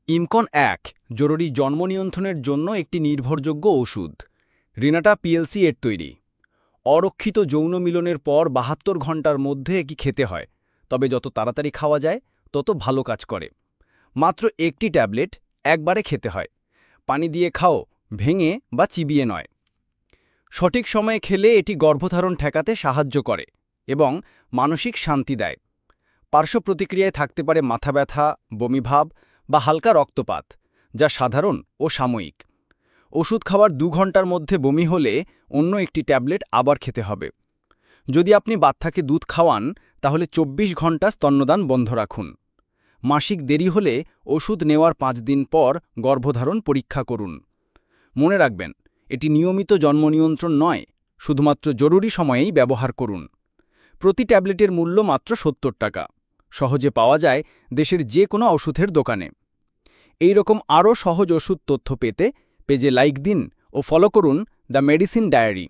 ইমকন ১ জরুরি জন্ম নিয়ন্ত্রণের জন্য একটি নির্ভরযোগ্য ওষুধ। রিনাটা পিএলসি এর তৈরি। অরক্ষিত যৌন মিলনের পর ৭২ ঘন্টার মধ্যে এটি খেতে হয়, তবে যত তাড়াতাড়ি খাওয়া যায় তত ভালো কাজ করে। মাত্র একটি ট্যাবলেট একবারে খেতে হয়। পানি দিয়ে খাও, ভেঙে বা চিবিয়ে নয়। সঠিক সময়ে খেলে এটি গর্ভধারণ ঠেকাতে সাহায্য করে এবং মানসিক শান্তি দেয়। পার্শ্ব প্রতিক্রিয়ায় থাকতে পারে মাথা ব্যথা, বমিভাব বা হালকা রক্তপাত, যা সাধারণ ও সাময়িক। ওষুধ খাওয়ার ২ ঘন্টার মধ্যে বমি হলে অন্য একটি ট্যাবলেট আবার খেতে হবে। যদি আপনি বাচ্চাকে দুধ খাওয়ান, তাহলে ২৪ ঘন্টা স্তন্যদান বন্ধ রাখুন। মাসিক দেরি হলে ওষুধ নেওয়ার ৫ দিন পর গর্ভধারণ পরীক্ষা করুন। মনে রাখবেন, এটি নিয়মিত জন্ম নিয়ন্ত্রণ নয়, শুধুমাত্র জরুরি সময়েই ব্যবহার করুন। প্রতি ট্যাবলেটের মূল্য মাত্র ৭০ টাকা। সহজে পাওয়া যায় দেশের যে কোনো ওষুধের দোকানে। এই রকম আরও সহজ ওষুধ তথ্য পেতে পেজে লাইক দিন ও ফলো করুন দ্য মেডিসিন ডায়েরি।